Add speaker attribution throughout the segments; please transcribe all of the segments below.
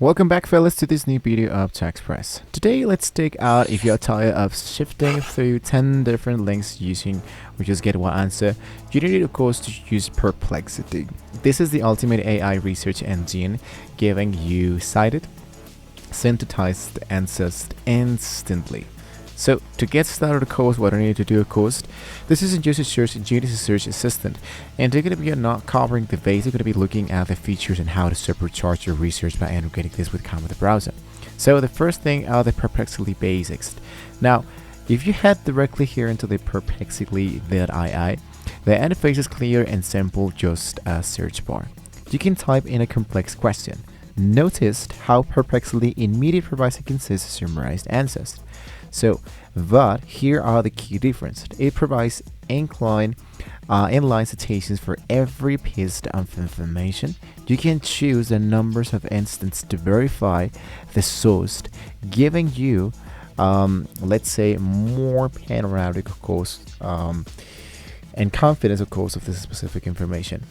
Speaker 1: Welcome back, fellas, to this new video of TechExpress. Today, let's take out if you're tired of shifting through 10 different links using we just get one answer. You need, of course, to use Perplexity. This is the ultimate AI research engine, giving you cited, synthesized answers instantly. So to get started, of course, what I need to do, of course, this isn't just a search engine, it's a search assistant. And they're going to be not covering the base, they're going to be looking at the features and how to supercharge your research by integrating this with Comet Browser. So the first thing are the Perplexity basics. Now, if you head directly here into the Perplexity.ai, the interface is clear and simple, just a search bar. You can type in a complex question. Notice how Perplexity immediately provides a concise summarized answers. But here are the key differences. It provides inline citations for every piece of information. You can choose the numbers of instances to verify the source, giving you, let's say, more panoramic, of course, and confidence, of course, of this specific information.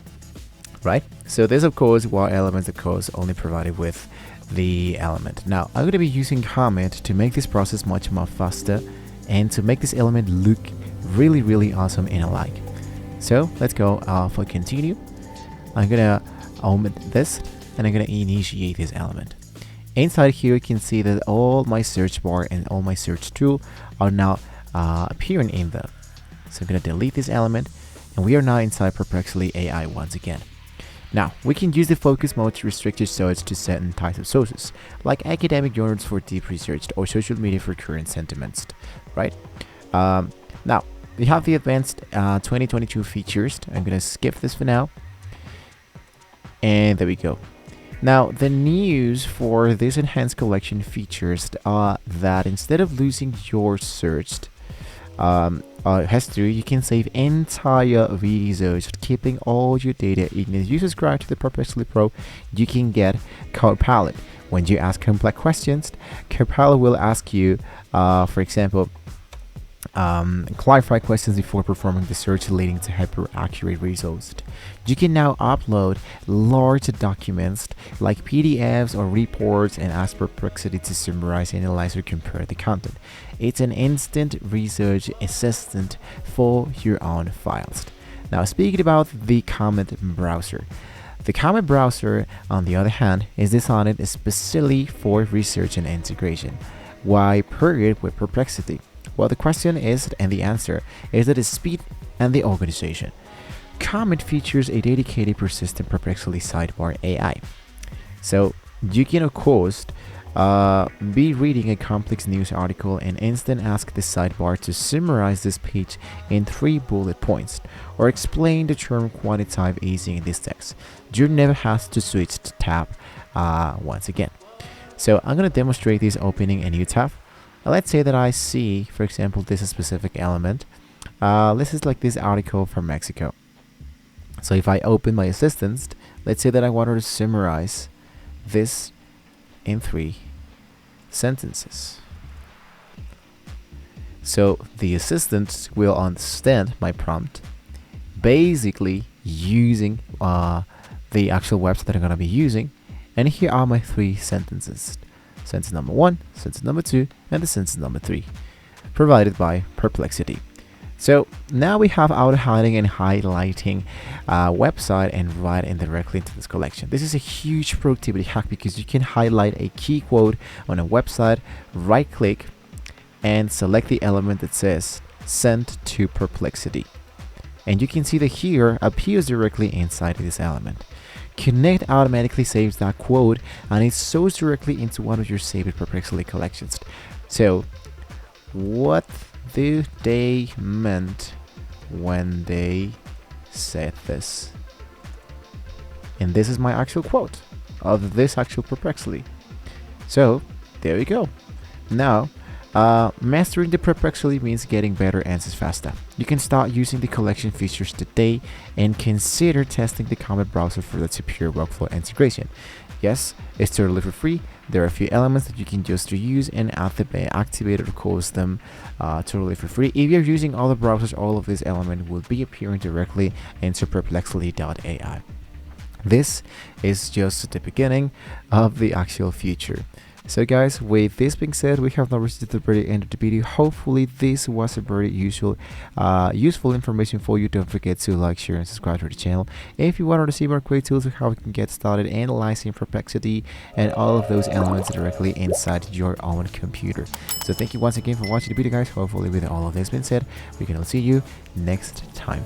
Speaker 1: Right? So this, of course, were elements, of course, only provided with the element. Now, I'm going to be using Comet to make this process much more faster and to make this element look really awesome and alike. So let's go for continue. I'm going to omit this and I'm going to initiate this element. Inside here, you can see that all my search bar and all my search tool are now appearing in there. So I'm going to delete this element and we are now inside Perplexity AI once again. Now, we can use the focus mode to restrict your search to certain types of sources, like academic journals for deep research or social media for current sentiments, right? Now, we have the advanced 2022 features. I'm going to skip this for now. And there we go. Now, the news for this enhanced collection features are that instead of losing your searched history, you can save entire videos, keeping all your data in. If you subscribe to the Perplexity Pro, you can get Copilot. When you ask complex questions, Copilot will ask you, for example, clarify questions before performing the search, leading to hyper-accurate results. You can now upload large documents like PDFs or reports and ask Perplexity to summarize, analyze, or compare the content. It's an instant research assistant for your own files. Now, speaking about the Comet Browser. The Comet Browser, on the other hand, is designed especially for research and integration. Why paired with Perplexity? Well, the question is, and the answer is that it's speed and the organization. Comet features a dedicated persistent Perplexity sidebar AI. So you can, of course, be reading a complex news article and instant ask the sidebar to summarize this page in 3 bullet points or explain the term quantitative easing in this text. You never have to switch to tab once again. So I'm going to demonstrate this opening a new tab. Let's say that I see, for example, this specific element. This is like this article from Mexico. So if I open my assistant, let's say that I wanted to summarize this in 3 sentences. So the assistant will understand my prompt, basically using the actual website that I'm going to be using. And here are my 3 sentences. Sentence number 1, sentence number 2, and the sentence number 3, provided by Perplexity. So now we have auto hiding and highlighting website and right in directly into this collection. This is a huge productivity hack because you can highlight a key quote on a website, right click, and select the element that says sent to Perplexity. And you can see that here appears directly inside this element. Connect automatically saves that quote and it sews directly into one of your saved Perplexity collections. So, what do they meant when they said this? And this is my actual quote of this actual Perplexity. So, there we go. Now, mastering the Perplexity means getting better answers faster. You can start using the collection features today and consider testing the Comet Browser for that superior workflow integration. Yes, it's totally for free. There are a few elements that you can just reuse and activate, of course, them totally for free. If you're using other browsers, all of these elements will be appearing directly into Perplexity.ai. This is just the beginning of the actual future. So guys, with this being said, we have now reached the very end of the video. Hopefully this was a very useful information for you. Don't forget to like, share, and subscribe to the channel. If you want to see more great tools of how you can get started analyzing Perplexity and all of those elements directly inside your own computer. So thank you once again for watching the video, guys. Hopefully with all of this being said, we can all see you next time.